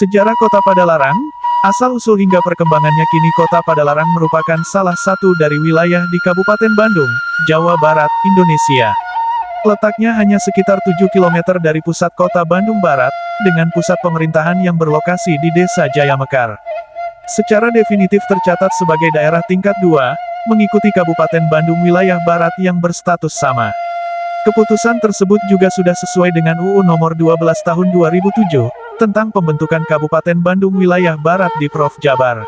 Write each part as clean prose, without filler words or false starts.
Sejarah Kota Padalarang, asal-usul hingga perkembangannya kini Kota Padalarang merupakan salah satu dari wilayah di Kabupaten Bandung, Jawa Barat, Indonesia. Letaknya hanya sekitar 7 km dari pusat kota Bandung Barat, dengan pusat pemerintahan yang berlokasi di Desa Jaya Mekar. Secara definitif tercatat sebagai daerah tingkat 2, mengikuti Kabupaten Bandung wilayah Barat yang berstatus sama. Keputusan tersebut juga sudah sesuai dengan UU Nomor 12 Tahun 2007, tentang pembentukan Kabupaten Bandung wilayah Barat di Prov Jabar.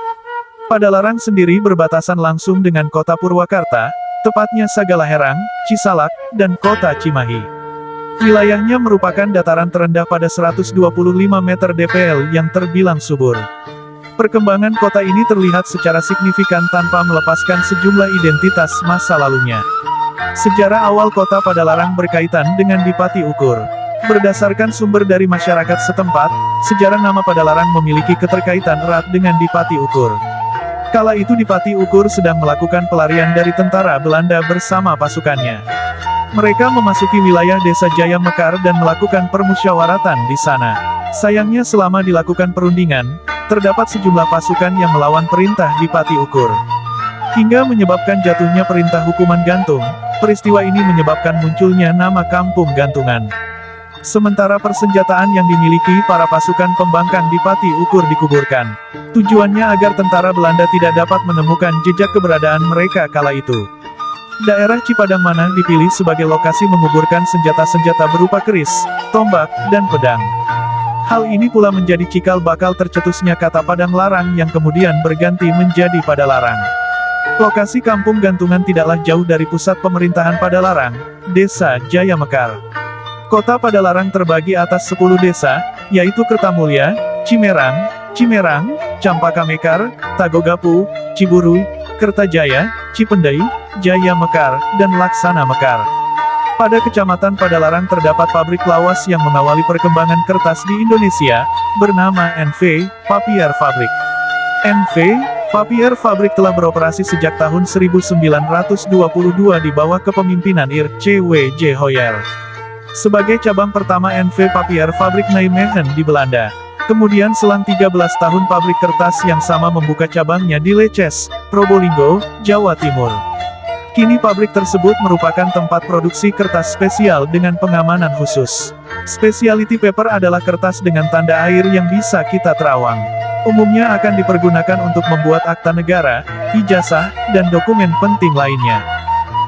Padalarang sendiri berbatasan langsung dengan Kota Purwakarta, tepatnya Sagalaherang, Cisalak, dan Kota Cimahi. Wilayahnya merupakan dataran terendah pada 125 meter DPL yang terbilang subur. Perkembangan kota ini terlihat secara signifikan tanpa melepaskan sejumlah identitas masa lalunya. Sejarah awal Kota Padalarang berkaitan dengan Dipati Ukur. Berdasarkan sumber dari masyarakat setempat, sejarah nama Padalarang memiliki keterkaitan erat dengan Dipati Ukur. Kala itu Dipati Ukur sedang melakukan pelarian dari tentara Belanda bersama pasukannya. Mereka memasuki wilayah Desa Jaya Mekar dan melakukan permusyawaratan di sana. Sayangnya selama dilakukan perundingan, terdapat sejumlah pasukan yang melawan perintah Dipati Ukur. Hingga menyebabkan jatuhnya perintah hukuman gantung, peristiwa ini menyebabkan munculnya nama Kampung Gantungan. Sementara persenjataan yang dimiliki para pasukan pembangkang Dipati Ukur dikuburkan. Tujuannya agar tentara Belanda tidak dapat menemukan jejak keberadaan mereka kala itu. Daerah Cipadang Manah dipilih sebagai lokasi menguburkan senjata-senjata berupa keris, tombak, dan pedang. Hal ini pula menjadi cikal bakal tercetusnya kata Padang Larang yang kemudian berganti menjadi Padalarang. Lokasi Kampung Gantungan tidaklah jauh dari pusat pemerintahan Padalarang, Desa Jaya Mekar. Kota Padalarang terbagi atas 10 desa, yaitu Kertamulya, Cimerang, Campaka Mekar, Tagogapu, Ciburu, Kertajaya, Cipendei, Jaya Mekar, dan Laksana Mekar. Pada Kecamatan Padalarang terdapat pabrik lawas yang mengawali perkembangan kertas di Indonesia, bernama NV Papier Fabrik. NV Papier Fabrik telah beroperasi sejak tahun 1922 di bawah kepemimpinan Ir.C.W.J. Hoyer. Sebagai cabang pertama NV Papier Fabrik Nijmegen di Belanda. Kemudian selang 13 tahun pabrik kertas yang sama membuka cabangnya di Leces, Probolinggo, Jawa Timur. Kini pabrik tersebut merupakan tempat produksi kertas spesial dengan pengamanan khusus. Specialty paper adalah kertas dengan tanda air yang bisa kita terawang. Umumnya akan dipergunakan untuk membuat akta negara, ijazah, dan dokumen penting lainnya.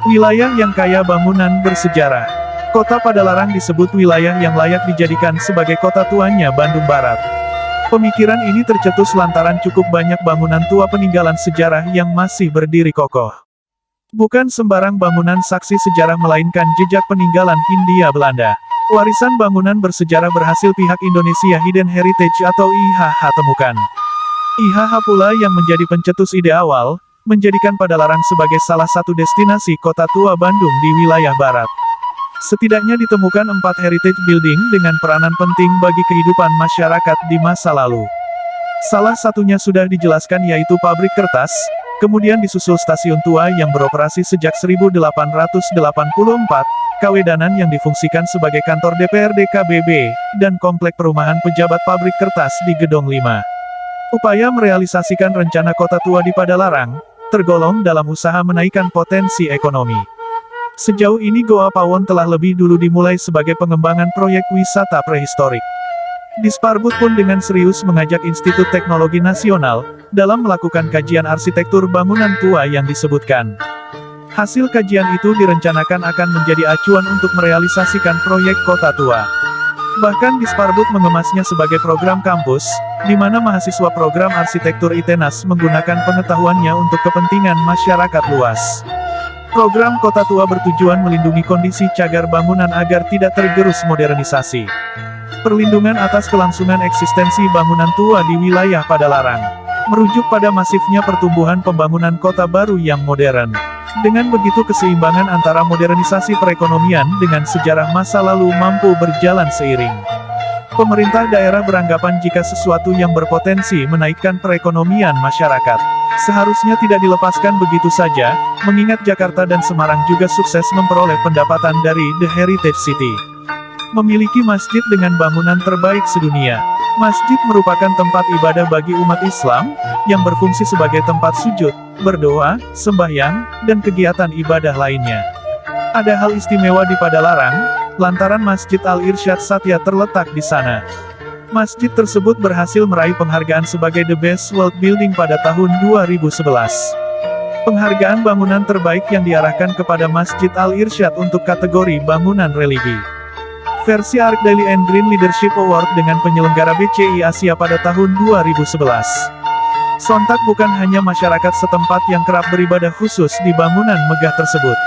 Wilayah yang kaya bangunan bersejarah. Kota Padalarang disebut wilayah yang layak dijadikan sebagai kota tuanya Bandung Barat. Pemikiran ini tercetus lantaran cukup banyak bangunan tua peninggalan sejarah yang masih berdiri kokoh. Bukan sembarang bangunan saksi sejarah melainkan jejak peninggalan Hindia Belanda. Warisan bangunan bersejarah berhasil pihak Indonesia Hidden Heritage atau IHH temukan. IHH pula yang menjadi pencetus ide awal, menjadikan Padalarang sebagai salah satu destinasi kota tua Bandung di wilayah barat. Setidaknya ditemukan 4 heritage building dengan peranan penting bagi kehidupan masyarakat di masa lalu. Salah satunya sudah dijelaskan yaitu pabrik kertas, kemudian disusul stasiun tua yang beroperasi sejak 1884, Kawedanan yang difungsikan sebagai kantor DPRD KBB, dan komplek perumahan pejabat pabrik kertas di Gedong 5. Upaya merealisasikan rencana kota tua di Padalarang, tergolong dalam usaha menaikkan potensi ekonomi. Sejauh ini Goa Pawon telah lebih dulu dimulai sebagai pengembangan proyek wisata prehistorik. Disparbud pun dengan serius mengajak Institut Teknologi Nasional, dalam melakukan kajian arsitektur bangunan tua yang disebutkan. Hasil kajian itu direncanakan akan menjadi acuan untuk merealisasikan proyek kota tua. Bahkan Disparbud mengemasnya sebagai program kampus, di mana mahasiswa program arsitektur ITENAS menggunakan pengetahuannya untuk kepentingan masyarakat luas. Program Kota Tua bertujuan melindungi kondisi cagar bangunan agar tidak tergerus modernisasi. Perlindungan atas kelangsungan eksistensi bangunan tua di wilayah Padalarang. Merujuk pada masifnya pertumbuhan pembangunan kota baru yang modern. Dengan begitu keseimbangan antara modernisasi perekonomian dengan sejarah masa lalu mampu berjalan seiring. Pemerintah daerah beranggapan jika sesuatu yang berpotensi menaikkan perekonomian masyarakat, seharusnya tidak dilepaskan begitu saja, mengingat Jakarta dan Semarang juga sukses memperoleh pendapatan dari The Heritage City. Memiliki masjid dengan bangunan terbaik sedunia. Masjid merupakan tempat ibadah bagi umat Islam, yang berfungsi sebagai tempat sujud, berdoa, sembahyang, dan kegiatan ibadah lainnya. Ada hal istimewa di Padalarang, lantaran Masjid Al-Irsyad Satya terletak di sana. Masjid tersebut berhasil meraih penghargaan sebagai The Best World Building pada tahun 2011. Penghargaan bangunan terbaik yang diarahkan kepada Masjid Al-Irsyad untuk kategori bangunan religi. Versi Arc Daily and Green Leadership Award dengan penyelenggara BCI Asia pada tahun 2011. Sontak bukan hanya masyarakat setempat yang kerap beribadah khusus di bangunan megah tersebut,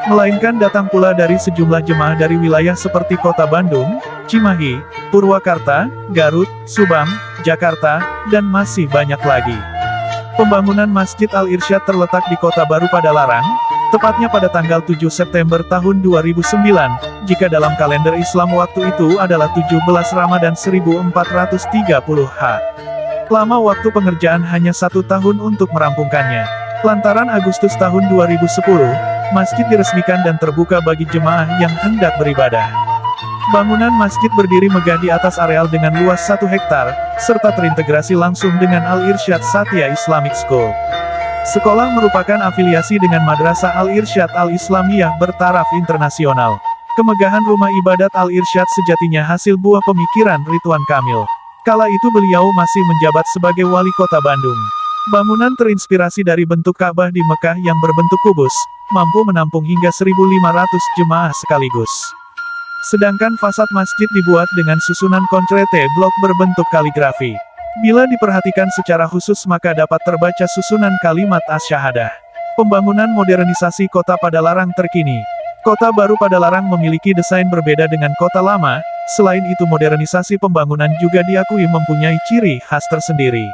melainkan datang pula dari sejumlah jemaah dari wilayah seperti Kota Bandung, Cimahi, Purwakarta, Garut, Subang, Jakarta, dan masih banyak lagi. Pembangunan Masjid Al-Irsyad terletak di Kota Baru Padalarang, tepatnya pada tanggal 7 September tahun 2009, jika dalam kalender Islam waktu itu adalah 17 Ramadan 1430 H. Lama waktu pengerjaan hanya 1 tahun untuk merampungkannya. Lantaran Agustus tahun 2010, masjid diresmikan dan terbuka bagi jemaah yang hendak beribadah. Bangunan masjid berdiri megah di atas areal dengan luas 1 hektar, serta terintegrasi langsung dengan Al-Irsyad Satya Islamic School. Sekolah merupakan afiliasi dengan Madrasah Al-Irsyad Al-Islamiyah bertaraf internasional. Kemegahan rumah ibadat Al-Irsyad sejatinya hasil buah pemikiran Ridwan Kamil. Kala itu beliau masih menjabat sebagai wali kota Bandung. Bangunan terinspirasi dari bentuk Ka'bah di Mekah yang berbentuk kubus, mampu menampung hingga 1.500 jemaah sekaligus. Sedangkan fasad masjid dibuat dengan susunan konkrete blok berbentuk kaligrafi. Bila diperhatikan secara khusus maka dapat terbaca susunan kalimat as-syahadah. Pembangunan modernisasi kota Padalarang terkini. Kota Baru Padalarang memiliki desain berbeda dengan kota lama, selain itu modernisasi pembangunan juga diakui mempunyai ciri khas tersendiri.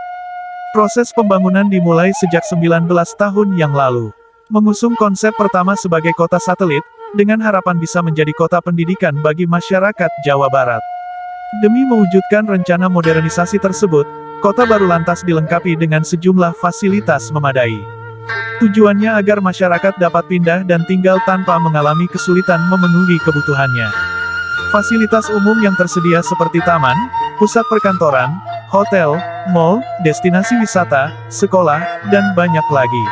Proses pembangunan dimulai sejak 19 tahun yang lalu. Mengusung konsep pertama sebagai kota satelit, dengan harapan bisa menjadi kota pendidikan bagi masyarakat Jawa Barat. Demi mewujudkan rencana modernisasi tersebut, Kota Baru lantas dilengkapi dengan sejumlah fasilitas memadai. Tujuannya agar masyarakat dapat pindah dan tinggal tanpa mengalami kesulitan memenuhi kebutuhannya. Fasilitas umum yang tersedia seperti taman, pusat perkantoran, hotel, mal, destinasi wisata, sekolah, dan banyak lagi.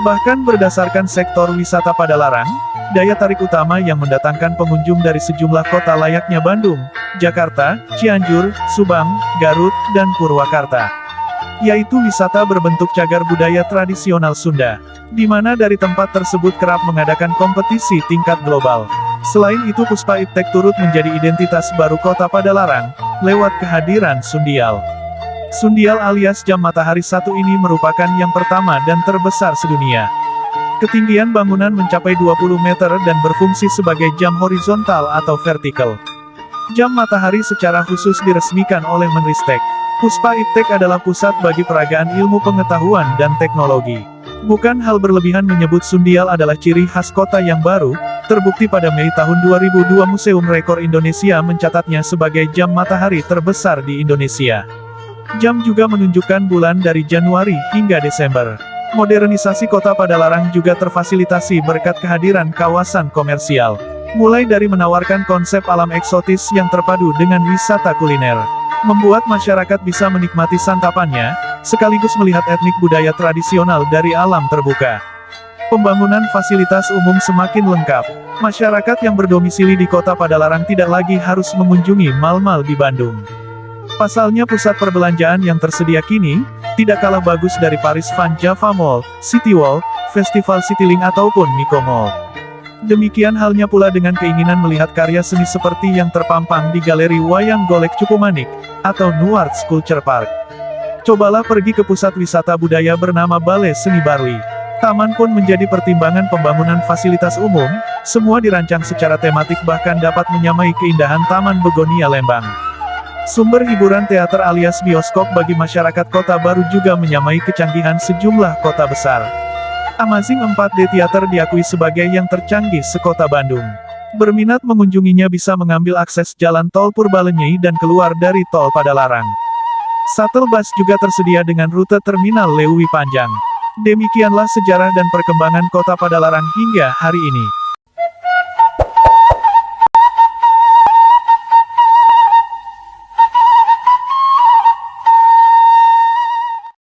Bahkan berdasarkan sektor wisata Padalarang, daya tarik utama yang mendatangkan pengunjung dari sejumlah kota layaknya Bandung, Jakarta, Cianjur, Subang, Garut, dan Purwakarta, yaitu wisata berbentuk cagar budaya tradisional Sunda, di mana dari tempat tersebut kerap mengadakan kompetisi tingkat global. Selain itu Puspa Iptek turut menjadi identitas baru kota Padalarang, lewat kehadiran Sundial. Sundial alias jam matahari satu ini merupakan yang pertama dan terbesar sedunia. Ketinggian bangunan mencapai 20 meter dan berfungsi sebagai jam horizontal atau vertikal. Jam matahari secara khusus diresmikan oleh Menristek. Puspa Iptek adalah pusat bagi peragaan ilmu pengetahuan dan teknologi. Bukan hal berlebihan menyebut Sundial adalah ciri khas kota yang baru, terbukti pada Mei tahun 2002 Museum Rekor Indonesia mencatatnya sebagai jam matahari terbesar di Indonesia. Jam juga menunjukkan bulan dari Januari hingga Desember. Modernisasi kota Padalarang juga terfasilitasi berkat kehadiran kawasan komersial. Mulai dari menawarkan konsep alam eksotis yang terpadu dengan wisata kuliner, membuat masyarakat bisa menikmati santapannya, sekaligus melihat etnik budaya tradisional dari alam terbuka. Pembangunan fasilitas umum semakin lengkap. Masyarakat yang berdomisili di kota Padalarang tidak lagi harus mengunjungi mal-mal di Bandung. Pasalnya pusat perbelanjaan yang tersedia kini, tidak kalah bagus dari Paris Van Java Mall, City Wall, Festival Citylink ataupun Miko Mall. Demikian halnya pula dengan keinginan melihat karya seni seperti yang terpampang di Galeri Wayang Golek Cupumanik, atau Nuarts Culture Park. Cobalah pergi ke pusat wisata budaya bernama Balai Seni Barli. Taman pun menjadi pertimbangan pembangunan fasilitas umum, semua dirancang secara tematik bahkan dapat menyamai keindahan Taman Begonia Lembang. Sumber hiburan teater alias bioskop bagi masyarakat Kota Baru juga menyamai kecanggihan sejumlah kota besar. Amazing 4D Theater diakui sebagai yang tercanggih sekota Bandung. Berminat mengunjunginya bisa mengambil akses jalan tol Purbalenyi dan keluar dari tol Padalarang. Shuttle bus juga tersedia dengan rute terminal Lewi Panjang. Demikianlah sejarah dan perkembangan kota Padalarang hingga hari ini.